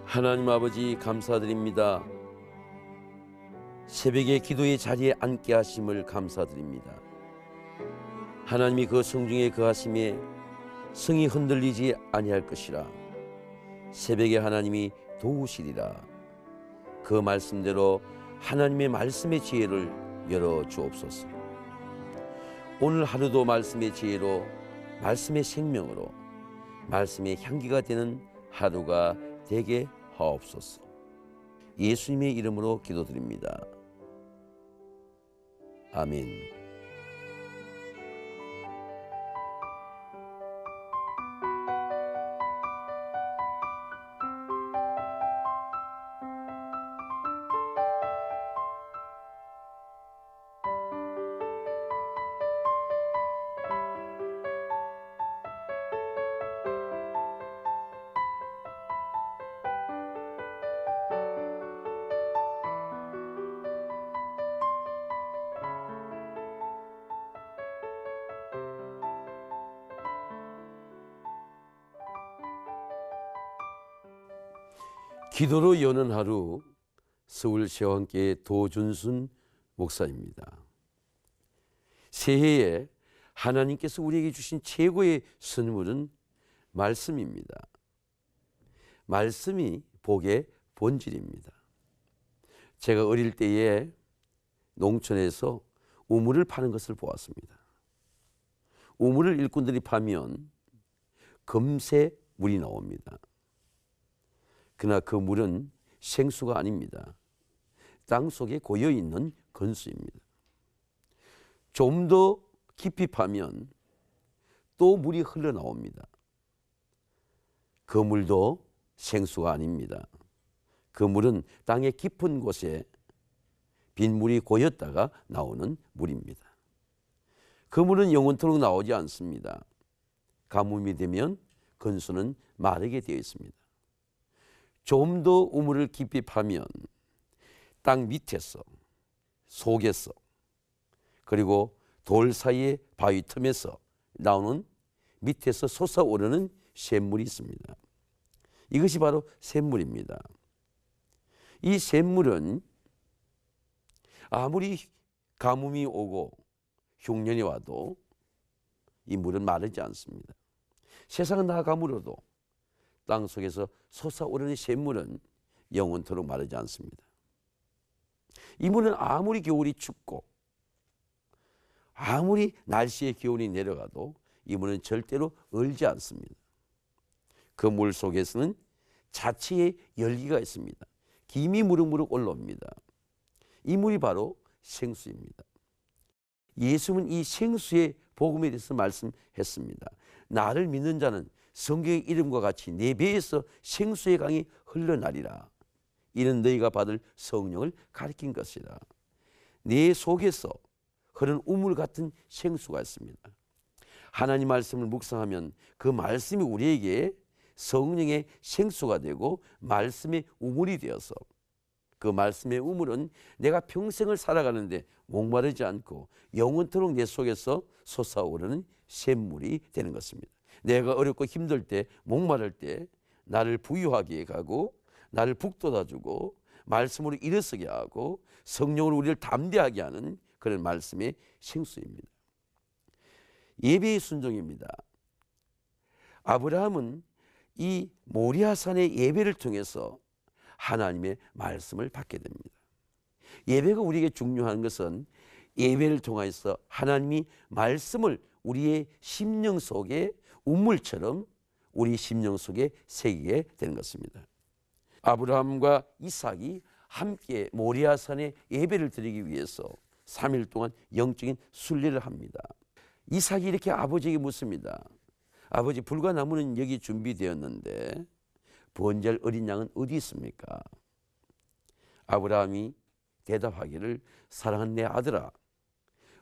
하나님 아버지 감사드립니다. 새벽에 기도의 자리에 앉게 하심을 감사드립니다. 하나님이 그 성중에 거하심에 성이 흔들리지 아니할 것이라. 새벽에 하나님이 도우시리라. 그 말씀대로 하나님의 말씀의 지혜를 열어 주옵소서. 오늘 하루도 말씀의 지혜로, 말씀의 생명으로, 말씀의 향기가 되는 하루가 되게 하옵소서. 예수님의 이름으로 기도드립니다. 아멘. 기도로 여는 하루, 서울시와함께 도준순 목사입니다. 새해에 하나님께서 우리에게 주신 최고의 선물은 말씀입니다. 말씀이 복의 본질입니다. 제가 어릴 때에 농촌에서 우물을 파는 것을 보았습니다. 우물을 일꾼들이 파면 금세 물이 나옵니다. 그러나 그 물은 생수가 아닙니다. 땅 속에 고여있는 건수입니다. 좀 더 깊이 파면 또 물이 흘러나옵니다. 그 물도 생수가 아닙니다. 그 물은 땅의 깊은 곳에 빗물이 고였다가 나오는 물입니다. 그 물은 영원토록 나오지 않습니다. 가뭄이 되면 건수는 마르게 되어 있습니다. 좀 더 우물을 깊이 파면 땅 밑에서, 속에서, 그리고 돌 사이의 바위 틈에서 나오는 밑에서 솟아오르는 샘물이 있습니다. 이것이 바로 샘물입니다. 이 샘물은 아무리 가뭄이 오고 흉년이 와도 이 물은 마르지 않습니다. 세상은 다 가물어도 땅 속에서 솟아오르는 샘물은 영원토록 마르지 않습니다. 이 물은 아무리 겨울이 춥고 아무리 날씨의 기온이 내려가도 이 물은 절대로 얼지 않습니다. 그 물 속에서는 자체의 열기가 있습니다. 김이 무럭무럭 올라옵니다. 이 물이 바로 생수입니다. 예수님은 이 생수의 복음에 대해서 말씀했습니다. 나를 믿는 자는 성경의 이름과 같이 내 배에서 생수의 강이 흘러나리라. 이는 너희가 받을 성령을 가리킨 것이라. 내 속에서 흐르는 우물 같은 생수가 있습니다. 하나님 말씀을 묵상하면 그 말씀이 우리에게 성령의 생수가 되고 말씀의 우물이 되어서 그 말씀의 우물은 내가 평생을 살아가는데 목마르지 않고 영원토록 내 속에서 솟아오르는 샘물이 되는 것입니다. 내가 어렵고 힘들 때, 목마를 때 나를 부유하게 가고 나를 북돋아주고 말씀으로 일어서게 하고 성령으로 우리를 담대하게 하는 그런 말씀의 생수입니다. 예배의 순종입니다. 아브라함은 이 모리아산의 예배를 통해서 하나님의 말씀을 받게 됩니다. 예배가 우리에게 중요한 것은 예배를 통해서 하나님이 말씀을 우리의 심령 속에 우물처럼 우리 심령 속에 새기게 되는 것입니다. 아브라함과 이삭이 함께 모리아산에 예배를 드리기 위해서 3일 동안 영적인 순례를 합니다. 이삭이 이렇게 아버지에게 묻습니다. 아버지, 불과 나무는 여기 준비되었는데 번제할 어린 양은 어디 있습니까? 아브라함이 대답하기를, 사랑하는 내 아들아,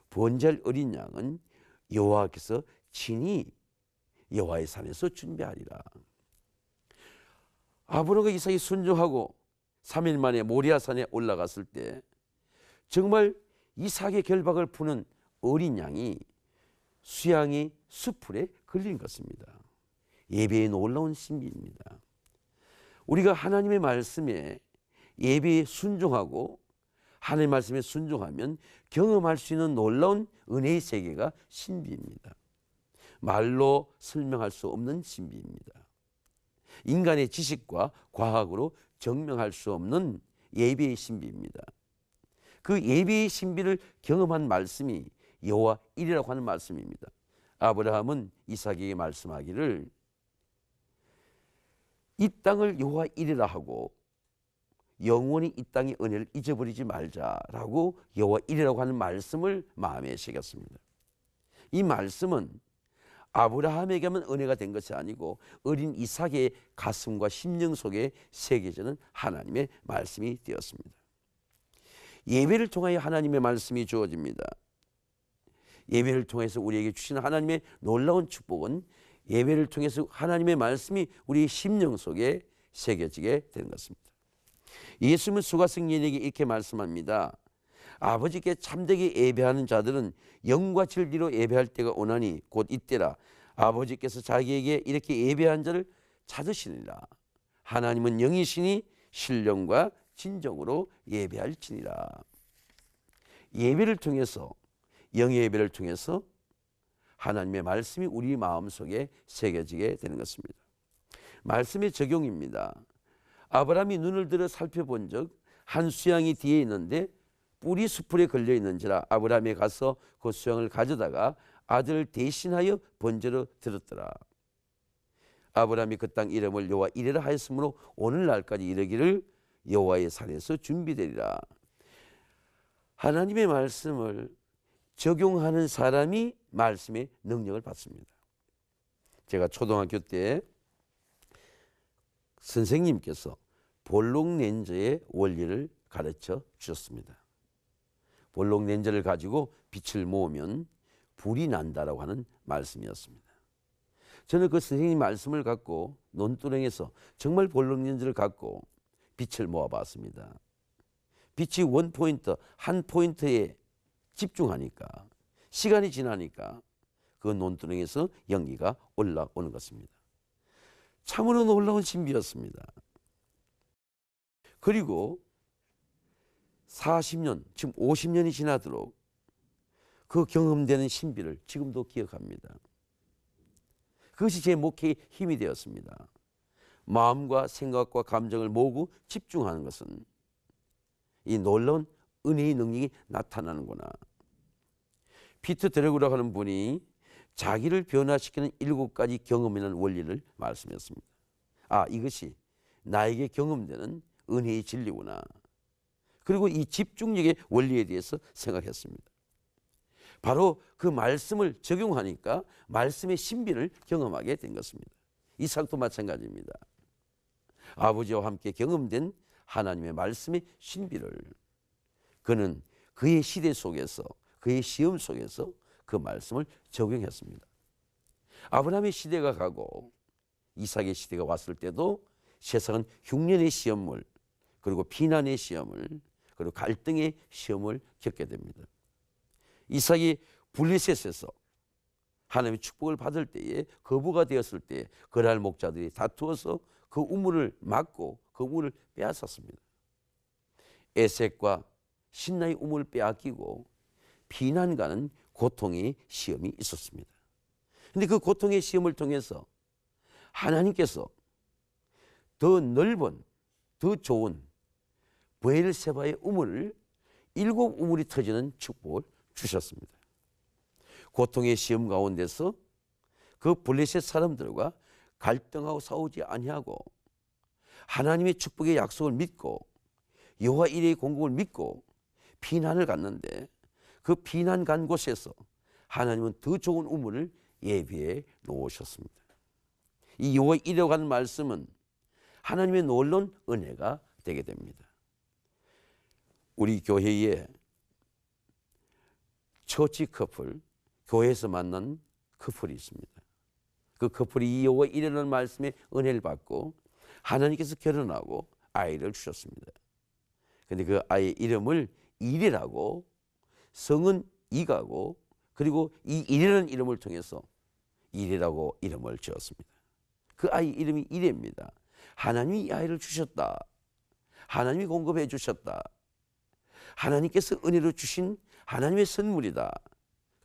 번제할 어린 양은 여호와께서 친히 여호와의 산에서 준비하리라. 아브라함과 이삭이 순종하고 3일 만에 모리아산에 올라갔을 때 정말 이삭의 결박을 푸는 어린 양이 수양이 수풀에 걸린 것입니다. 예배의 놀라운 신비입니다. 우리가 하나님의 말씀에 예배에 순종하고 하나님의 말씀에 순종하면 경험할 수 있는 놀라운 은혜의 세계가 신비입니다. 말로 설명할 수 없는 신비입니다. 인간의 지식과 과학으로 증명할 수 없는 예배의 신비입니다. 그 예배의 신비를 경험한 말씀이 여호와 일이라고 하는 말씀입니다. 아브라함은 이삭에게 말씀하기를 이 땅을 여호와 일이라 하고 영원히 이 땅의 은혜를 잊어버리지 말자라고 여호와 일이라고 하는 말씀을 마음에 새겼습니다. 이 말씀은 아브라함에게만 은혜가 된 것이 아니고 어린 이삭의 가슴과 심령 속에 새겨지는 하나님의 말씀이 되었습니다. 예배를 통하여 하나님의 말씀이 주어집니다. 예배를 통해서 우리에게 주시는 하나님의 놀라운 축복은 예배를 통해서 하나님의 말씀이 우리 심령 속에 새겨지게 되는 것입니다. 예수님은 수가성인에게 이렇게 말씀합니다. 아버지께 참되게 예배하는 자들은 영과 진리로 예배할 때가 오나니 곧 이때라. 아버지께서 자기에게 이렇게 예배한 자를 찾으시니라. 하나님은 영이시니 신령과 진정으로 예배할지니라. 예배를 통해서, 영의 예배를 통해서 하나님의 말씀이 우리 마음속에 새겨지게 되는 것입니다. 말씀의 적용입니다. 아브라함이 눈을 들어 살펴본 적 한 수양이 뒤에 있는데 뿔이 수풀에 걸려 있는지라 아브라함이 가서 그 수양을 가져다가 아들을 대신하여 번제로 드렸더라. 아브라함이 그 땅 이름을 여호와 이레라 하였으므로 오늘날까지 이르기를 여호와의 산에서 준비되리라. 하나님의 말씀을 적용하는 사람이 말씀의 능력을 받습니다. 제가 초등학교 때 선생님께서 볼록렌즈의 원리를 가르쳐 주셨습니다. 볼록렌즈를 가지고 빛을 모으면 불이 난다라고 하는 말씀이었습니다. 저는 그 선생님 말씀을 갖고 논두렁에서 정말 볼록렌즈를 갖고 빛을 모아봤습니다. 빛이 원포인트, 한 포인트에 집중하니까 시간이 지나니까 그 논두렁에서 연기가 올라오는 것입니다. 참으로 놀라운 신비였습니다. 그리고 40년, 지금 50년이 지나도록 그 경험되는 신비를 지금도 기억합니다. 그것이 제 목회의 힘이 되었습니다. 마음과 생각과 감정을 모으고 집중하는 것은 이 놀라운 은혜의 능력이 나타나는구나. 피터 드래그라고 하는 분이 자기를 변화시키는 7가지 경험이라는 원리를 말씀했습니다. 아, 이것이 나에게 경험되는 은혜의 진리구나. 그리고 이 집중력의 원리에 대해서 생각했습니다. 바로 그 말씀을 적용하니까 말씀의 신비를 경험하게 된 것입니다. 이삭도 마찬가지입니다. 아버지와 함께 경험된 하나님의 말씀의 신비를 그는 그의 시대 속에서, 그의 시험 속에서 그 말씀을 적용했습니다. 아브라함의 시대가 가고 이삭의 시대가 왔을 때도 세상은 흉년의 시험을, 그리고 비난의 시험을, 그리고 갈등의 시험을 겪게 됩니다. 이삭이 블레셋에서 하나님의 축복을 받을 때에 거부가 되었을 때 그랄 목자들이 다투어서 그 우물을 막고 그 우물을 빼앗았습니다. 에색과 신나의 우물을 빼앗기고 비난가는 고통의 시험이 있었습니다. 그런데 그 고통의 시험을 통해서 하나님께서 더 넓은, 더 좋은 브엘세바의 우물을 7 우물이 터지는 축복을 주셨습니다. 고통의 시험 가운데서 그 블레셋 사람들과 갈등하고 싸우지 아니하고 하나님의 축복의 약속을 믿고 여호와 이레의 공급을 믿고 피난을 갔는데 그 피난 간 곳에서 하나님은 더 좋은 우물을 예비해 놓으셨습니다. 이 여호와 이레라고 하는 말씀은 하나님의 놀라운 은혜가 되게 됩니다. 우리 교회에 처치 커플, 교회에서 만난 커플이 있습니다. 그 커플이 이 여호와 이레라는 말씀의 은혜를 받고 하나님께서 결혼하고 아이를 주셨습니다. 그런데 그 아이의 이름을 이레라고, 성은 이가고, 그리고 이 이레라는 이름을 통해서 이레라고 이름을 지었습니다. 그 아이 이름이 이레입니다. 하나님이 이 아이를 주셨다. 하나님이 공급해 주셨다. 하나님께서 은혜로 주신 하나님의 선물이다.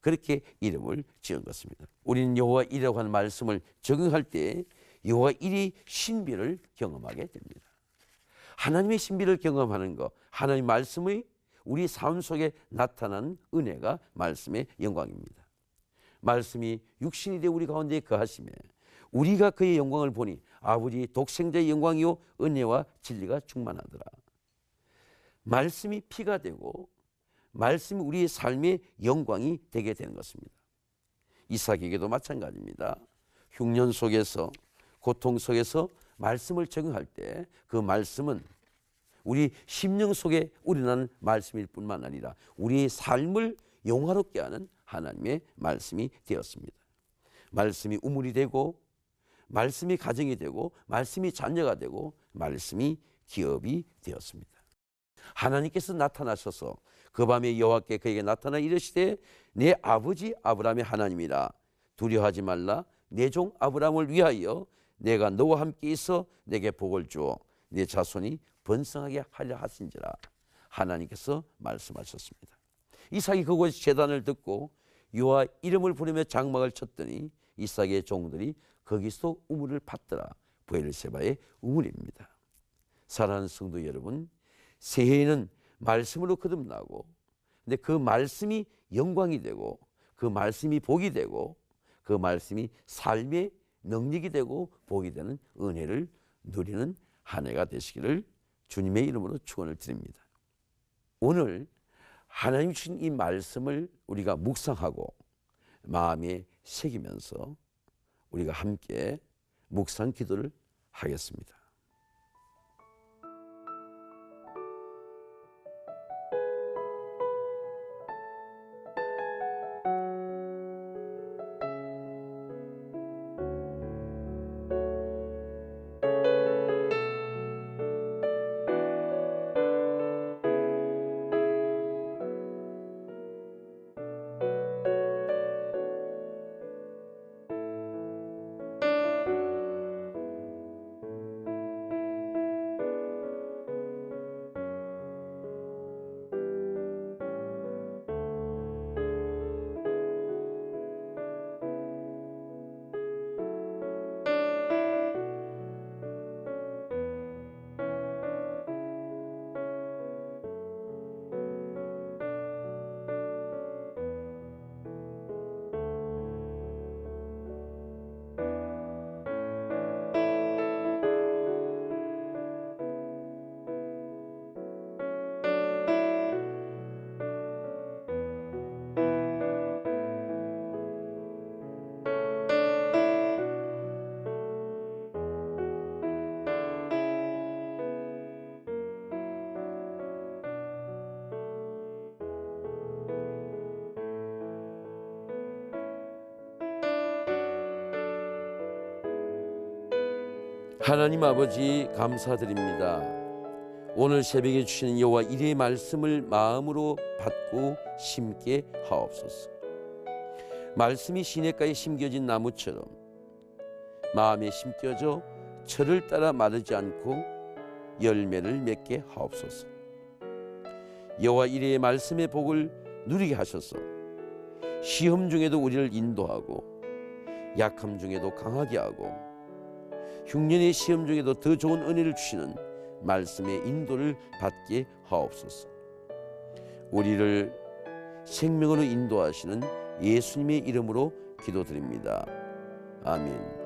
그렇게 이름을 지은 것입니다. 우리는 여호와 이라고 하는 말씀을 적용할 때 여호와 일의 신비를 경험하게 됩니다. 하나님의 신비를 경험하는 것, 하나님 말씀의 우리 삶 속에 나타난 은혜가 말씀의 영광입니다. 말씀이 육신이 되어 우리 가운데 거하시며 우리가 그의 영광을 보니 아버지 독생자의 영광이요 은혜와 진리가 충만하더라. 말씀이 피가 되고 말씀이 우리의 삶의 영광이 되게 되는 것입니다. 이삭에게도 마찬가지입니다. 흉년 속에서 고통 속에서 말씀을 적용할 때 그 말씀은 우리 심령 속에 우러나는 말씀일 뿐만 아니라 우리의 삶을 영화롭게 하는 하나님의 말씀이 되었습니다. 말씀이 우물이 되고 말씀이 가정이 되고 말씀이 자녀가 되고 말씀이 기업이 되었습니다. 하나님께서 나타나셔서 그 밤에 여호와께 그에게 나타나 이르시되 내 아버지 아브라함의 하나님이라 두려워하지 말라. 내 종 아브라함을 위하여 내가 너와 함께 있어 내게 복을 주어 내 자손이 번성하게 하려 하신지라. 하나님께서 말씀하셨습니다. 이삭이 그곳에 제단을 듣고 여호와 이름을 부르며 장막을 쳤더니 이삭의 종들이 거기서 우물을 팠더라. 브엘세바의 우물입니다. 사랑하는 성도 여러분, 새해에는 말씀으로 거듭나고 근데 그 말씀이 영광이 되고 그 말씀이 복이 되고 그 말씀이 삶의 능력이 되고 복이 되는 은혜를 누리는 한 해가 되시기를 주님의 이름으로 축원을 드립니다. 오늘 하나님 주신 이 말씀을 우리가 묵상하고 마음에 새기면서 우리가 함께 묵상 기도를 하겠습니다. 하나님 아버지 감사드립니다. 오늘 새벽에 주시는 여호와 이레의 말씀을 마음으로 받고 심게 하옵소서. 말씀이 시냇가에 심겨진 나무처럼 마음에 심겨져 철을 따라 마르지 않고 열매를 맺게 하옵소서. 여호와 이레의 말씀의 복을 누리게 하셔서 시험 중에도 우리를 인도하고 약함 중에도 강하게 하고 흉년의 시험 중에도 더 좋은 은혜를 주시는 말씀의 인도를 받게 하옵소서. 우리를 생명으로 인도하시는 예수님의 이름으로 기도드립니다. 아멘.